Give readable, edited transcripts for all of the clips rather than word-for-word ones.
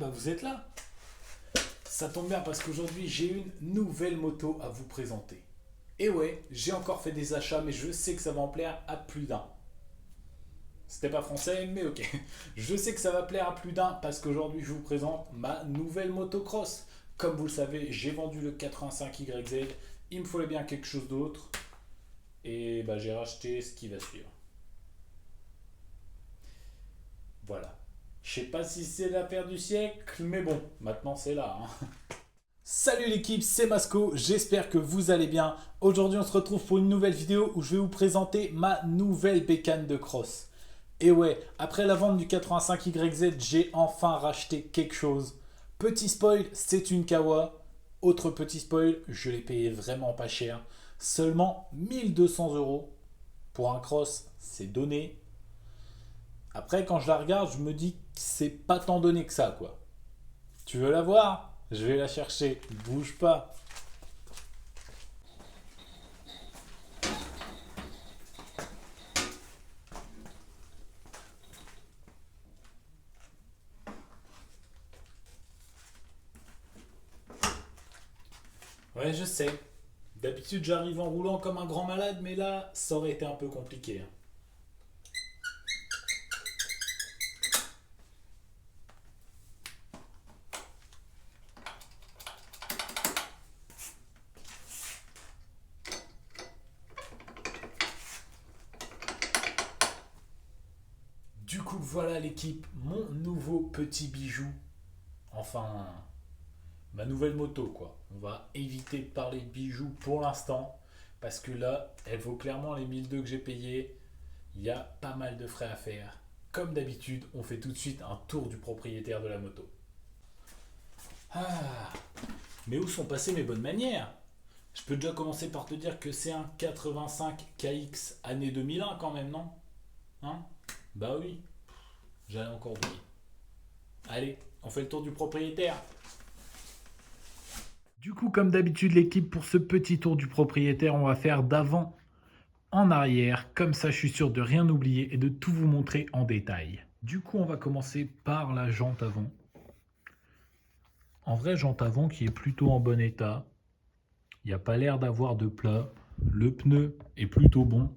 bah vous êtes là. Ça tombe bien parce qu'aujourd'hui j'ai une nouvelle moto à vous présenter. Et ouais, j'ai encore fait des achats mais je sais que ça va en plaire à plus d'un. C'était pas français mais ok. Je sais que ça va plaire à plus d'un parce qu'aujourd'hui je vous présente ma nouvelle motocross. Comme vous le savez, j'ai vendu le 85YZ. Il me fallait bien quelque chose d'autre. Et bah j'ai racheté ce qui va suivre. Voilà. Je sais pas si c'est l'affaire du siècle, mais bon, maintenant c'est là, hein. Salut l'équipe, c'est Masco, j'espère que vous allez bien. Aujourd'hui on se retrouve pour une nouvelle vidéo où je vais vous présenter ma nouvelle bécane de cross. Et ouais, après la vente du 85YZ, j'ai enfin racheté quelque chose. Petit spoil, c'est une Kawa. Autre petit spoil, je l'ai payé vraiment pas cher. Seulement 1200 €. Pour un cross, c'est donné. Après, quand je la regarde, je me dis que c'est pas tant donné que ça, quoi. Tu veux la voir? Je vais la chercher. Bouge pas. Ouais, je sais. D'habitude, j'arrive en roulant comme un grand malade, mais là, ça aurait été un peu compliqué, hein. Du coup, voilà l'équipe, mon nouveau petit bijou. Enfin, ma nouvelle moto, quoi. On va éviter de parler de bijoux pour l'instant, parce que là, elle vaut clairement les 1002 que j'ai payé. Il y a pas mal de frais à faire. Comme d'habitude, on fait tout de suite un tour du propriétaire de la moto. Ah, mais où sont passées mes bonnes manières? Je peux déjà commencer par te dire que c'est un 85 KX année 2001 quand même, non? Hein? Bah oui, j'allais encore oublier. Allez, on fait le tour du propriétaire. Du coup, comme d'habitude, l'équipe, pour ce petit tour du propriétaire, on va faire d'avant en arrière. Comme ça, je suis sûr de rien oublier et de tout vous montrer en détail. Du coup, on va commencer par la jante avant. En vrai, jante avant qui est plutôt en bon état. Il n'y a pas l'air d'avoir de plat. Le pneu est plutôt bon.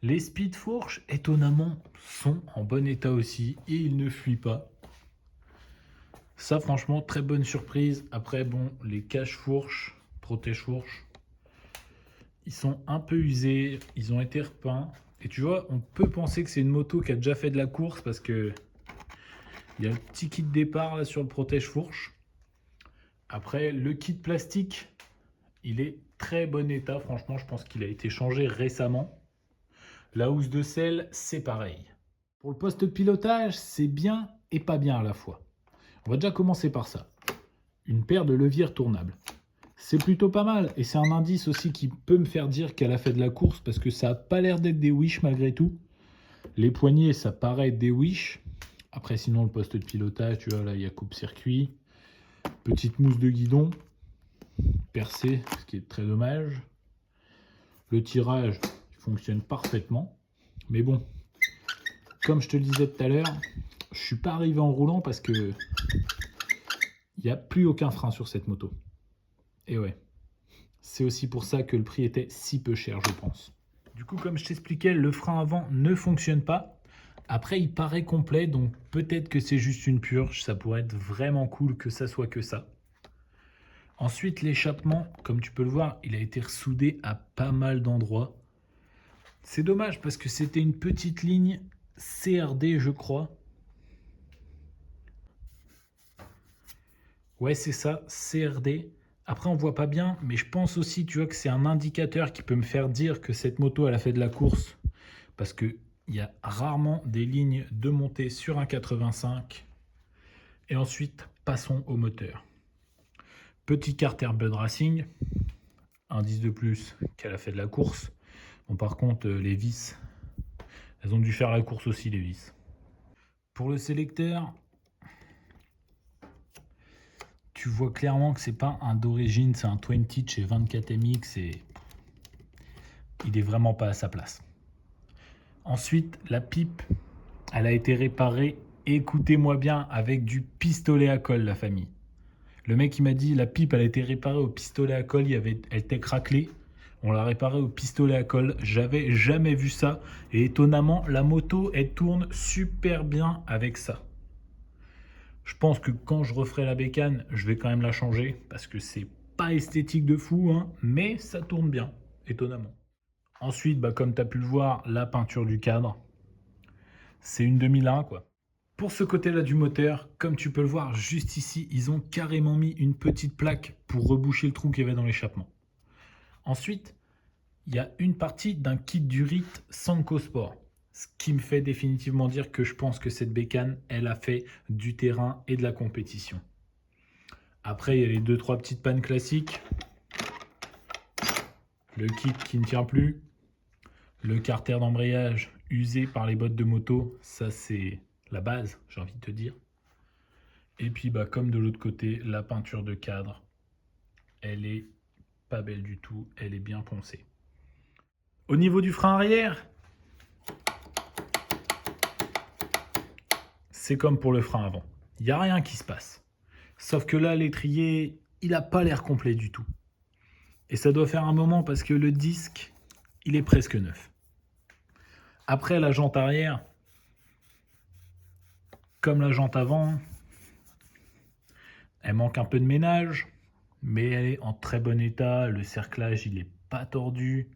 Les speed fourches, étonnamment, sont en bon état aussi et ils ne fuient pas. Ça, franchement, très bonne surprise. Après, bon, les cache-fourches, protège-fourches, ils sont un peu usés, ils ont été repeints. Et tu vois, on peut penser que c'est une moto qui a déjà fait de la course parce que il y a le petit kit départ là sur le protège-fourche. Après, le kit plastique, il est très bon état. Franchement, je pense qu'il a été changé récemment. La housse de selle, c'est pareil. Pour le poste de pilotage, c'est bien et pas bien à la fois. On va déjà commencer par ça. Une paire de leviers retournables. C'est plutôt pas mal et c'est un indice aussi qui peut me faire dire qu'elle a fait de la course parce que ça n'a pas l'air d'être des Wish malgré tout. Les poignées, ça paraît être des Wish. Après, sinon, le poste de pilotage, tu vois, là, il y a coupe-circuit. Petite mousse de guidon. Percée, ce qui est très dommage. Le tirage fonctionne parfaitement. Mais bon, comme je te le disais tout à l'heure, je suis pas arrivé en roulant parce que il n'y a plus aucun frein sur cette moto. Et ouais, c'est aussi pour ça que le prix était si peu cher, je pense. Du coup, comme je t'expliquais, le frein avant ne fonctionne pas. Après, il paraît complet, donc peut-être que c'est juste une purge. Ça pourrait être vraiment cool que ça soit que ça. Ensuite, l'échappement, comme tu peux le voir, il a été ressoudé à pas mal d'endroits. C'est dommage parce que c'était une petite ligne CRD, je crois. Ouais, c'est ça, CRD. Après, on voit pas bien, mais je pense aussi, tu vois, que c'est un indicateur qui peut me faire dire que cette moto, elle a fait de la course. Parce qu'il y a rarement des lignes de montée sur un 85. Et ensuite, passons au moteur. Petit carter Bud Racing. Indice de plus qu'elle a fait de la course. Bon, par contre, les vis, elles ont dû faire la course aussi, les vis. Pour le sélecteur, tu vois clairement que c'est pas un d'origine, c'est un 20 de chez 24MX et il est vraiment pas à sa place. Ensuite, la pipe, elle a été réparée Écoutez-moi bien, avec du pistolet à colle, la famille. Le mec, il m'a dit, la pipe, elle a été réparée au pistolet à colle, elle était craquelée. On l'a réparée au pistolet à colle. J'avais jamais vu ça. Et étonnamment, la moto, elle tourne super bien avec ça. Je pense que quand je referai la bécane, je vais quand même la changer. Parce que c'est pas esthétique de fou, hein, mais ça tourne bien, étonnamment. Ensuite, bah, comme tu as pu le voir, la peinture du cadre. C'est une 2001, quoi. Pour ce côté-là du moteur, comme tu peux le voir juste ici, ils ont carrément mis une petite plaque pour reboucher le trou qu'il y avait dans l'échappement. Ensuite, il y a une partie d'un kit du RIT Sanco Sport. Ce qui me fait définitivement dire que je pense que cette bécane, elle a fait du terrain et de la compétition. Après, il y a les 2-3 petites pannes classiques. Le kit qui ne tient plus. Le carter d'embrayage usé par les bottes de moto. Ça, c'est la base, j'ai envie de te dire. Et puis, bah, comme de l'autre côté, la peinture de cadre, elle est pas belle du tout, elle est bien poncée. Au niveau du frein arrière, c'est comme pour le frein avant. Il n'y a rien qui se passe. Sauf que là, l'étrier, il n'a pas l'air complet du tout. Et ça doit faire un moment parce que le disque, il est presque neuf. Après, la jante arrière, comme la jante avant, elle manque un peu de ménage, mais elle est en très bon état. Le cerclage, il n'est pas tordu.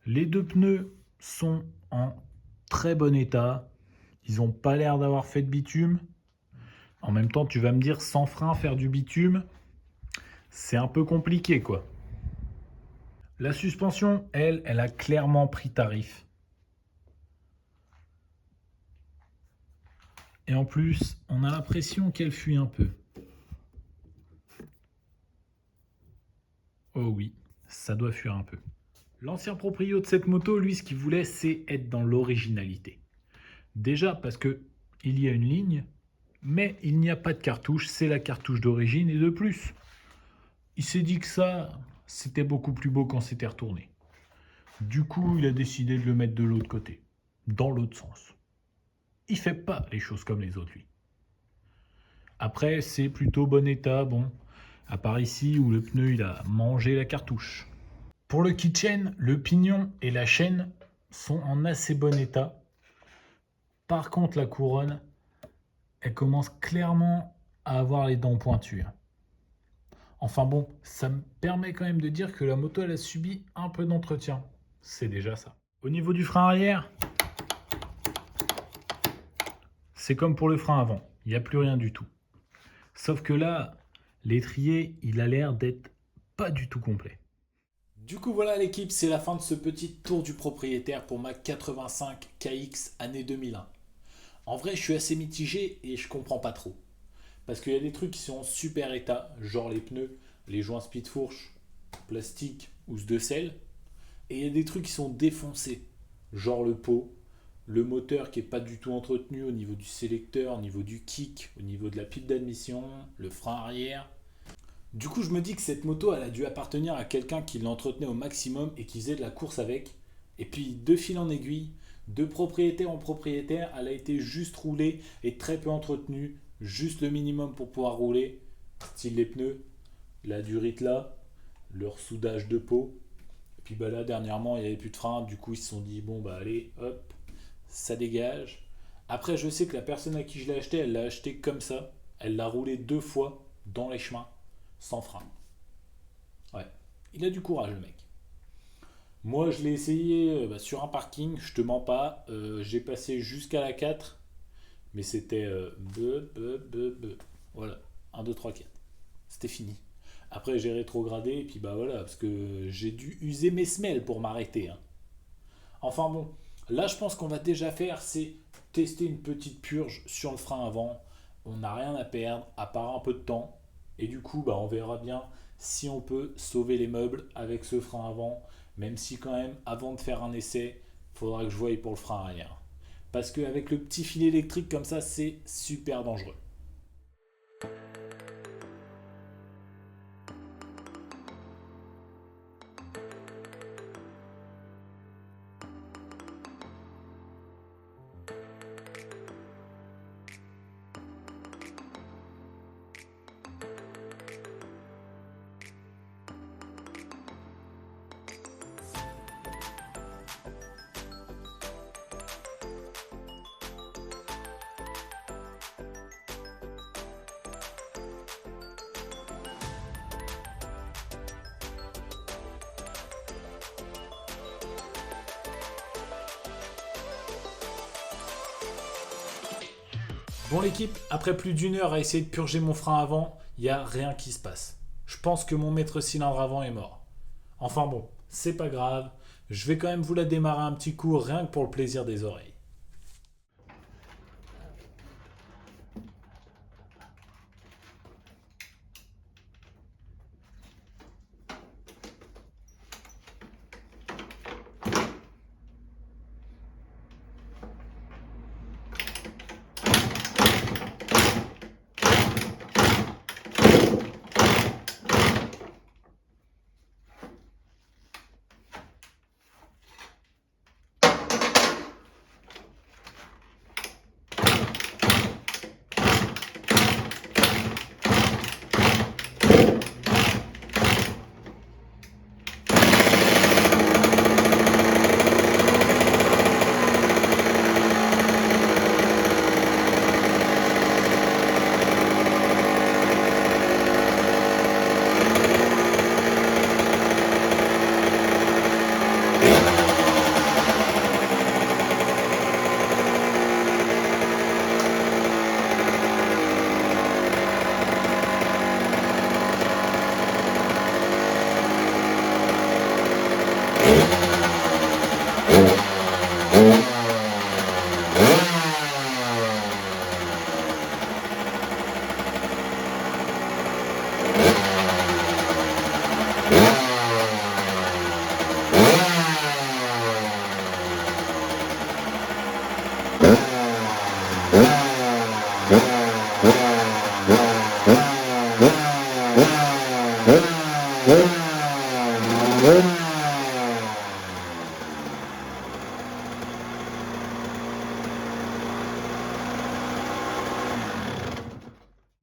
Les deux pneus sont en très bon état. Ils n'ont pas l'air d'avoir fait de bitume. En même temps, tu vas me dire, sans frein, faire du bitume, c'est un peu compliqué, quoi. La suspension, elle a clairement pris tarif. Et en plus, on a l'impression qu'elle fuit un peu. Oh oui, ça doit fuir un peu. L'ancien proprio de cette moto, lui, ce qu'il voulait, c'est être dans l'originalité. Déjà parce que il y a une ligne, mais il n'y a pas de cartouche, c'est la cartouche d'origine, et de plus, il s'est dit que ça, c'était beaucoup plus beau quand c'était retourné. Du coup, il a décidé de le mettre de l'autre côté, dans l'autre sens. Il fait pas les choses comme les autres, lui. Après, c'est plutôt bon état, bon, à part ici où le pneu il a mangé la cartouche. Pour le keychain, le pignon et la chaîne sont en assez bon état. Par contre, la couronne, elle commence clairement à avoir les dents pointues. Enfin bon, ça me permet quand même de dire que la moto elle a subi un peu d'entretien. C'est déjà ça. Au niveau du frein arrière, c'est comme pour le frein avant. Il n'y a plus rien du tout. Sauf que là, l'étrier, il a l'air d'être pas du tout complet. Du coup voilà l'équipe, c'est la fin de ce petit tour du propriétaire pour ma 85 KX année 2001. En vrai, je suis assez mitigé et je comprends pas trop. Parce qu'il y a des trucs qui sont en super état, genre les pneus, les joints speed fourche, plastique ou de sel. Et il y a des trucs qui sont défoncés, genre le pot, le moteur qui est pas du tout entretenu au niveau du sélecteur, au niveau du kick, au niveau de la pipe d'admission, le frein arrière. Du coup, je me dis que cette moto, elle a dû appartenir à quelqu'un qui l'entretenait au maximum et qui faisait de la course avec. Et puis, de fil en aiguille, de propriétaire en propriétaire, elle a été juste roulée et très peu entretenue, juste le minimum pour pouvoir rouler, style les pneus, la durite là, leur soudage de peau. Et puis bah là, dernièrement, il n'y avait plus de frein, du coup, ils se sont dit, bon, bah allez, hop, ça dégage. Après, je sais que la personne à qui je l'ai acheté, elle l'a acheté comme ça. Elle l'a roulé 2 fois dans les chemins, sans frein. Ouais, il a du courage, le mec. Moi, je l'ai essayé sur un parking, je te mens pas. J'ai passé jusqu'à la 4, mais c'était Voilà, un 2 3 4. C'était fini. Après, j'ai rétrogradé, et puis bah voilà, parce que j'ai dû user mes semelles pour m'arrêter, hein. Enfin bon, là, je pense qu'on va déjà faire, c'est tester une petite purge sur le frein avant. On n'a rien à perdre, à part un peu de temps. Et du coup, bah, on verra bien si on peut sauver les meubles avec ce frein avant. Même si quand même, avant de faire un essai, il faudra que je voie pour le frein arrière. Parce qu'avec le petit fil électrique comme ça, c'est super dangereux. Bon l'équipe, après plus d'une heure à essayer de purger mon frein avant, il n'y a rien qui se passe. Je pense que mon maître cylindre avant est mort. Enfin bon, c'est pas grave, je vais quand même vous la démarrer un petit coup rien que pour le plaisir des oreilles.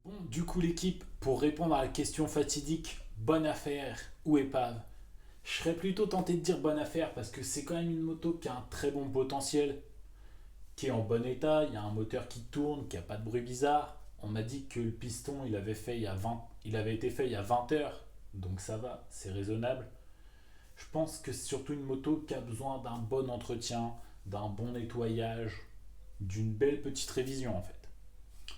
Bon, du coup l'équipe, pour répondre à la question fatidique, bonne affaire ou épave, je serais plutôt tenté de dire bonne affaire parce que c'est quand même une moto qui a un très bon potentiel, qui est en bon état, il y a un moteur qui tourne, qui n'a pas de bruit bizarre. On m'a dit que le piston il avait été fait il y a 20 heures, donc ça va, c'est raisonnable. Je pense que c'est surtout une moto qui a besoin d'un bon entretien, d'un bon nettoyage, d'une belle petite révision en fait.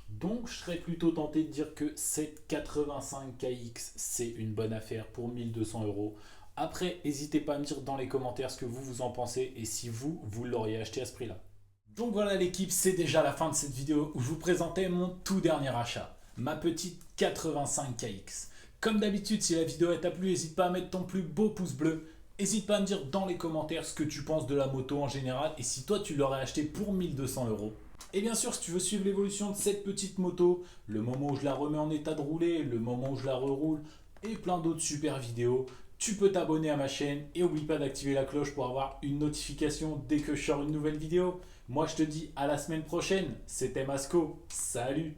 Donc je serais plutôt tenté de dire que cette 85 KX c'est une bonne affaire pour 1200 euros. Après, n'hésitez pas à me dire dans les commentaires ce que vous en pensez et si vous l'auriez acheté à ce prix-là. Donc voilà l'équipe, c'est déjà la fin de cette vidéo où je vous présentais mon tout dernier achat, ma petite 85 KX. Comme d'habitude, si la vidéo t'a plu, n'hésite pas à mettre ton plus beau pouce bleu. N'hésite pas à me dire dans les commentaires ce que tu penses de la moto en général et si toi tu l'aurais acheté pour 1200 euros. Et bien sûr, si tu veux suivre l'évolution de cette petite moto, le moment où je la remets en état de rouler, le moment où je la reroule et plein d'autres super vidéos, tu peux t'abonner à ma chaîne et n'oublie pas d'activer la cloche pour avoir une notification dès que je sors une nouvelle vidéo. Moi je te dis à la semaine prochaine, c'était Masco, salut!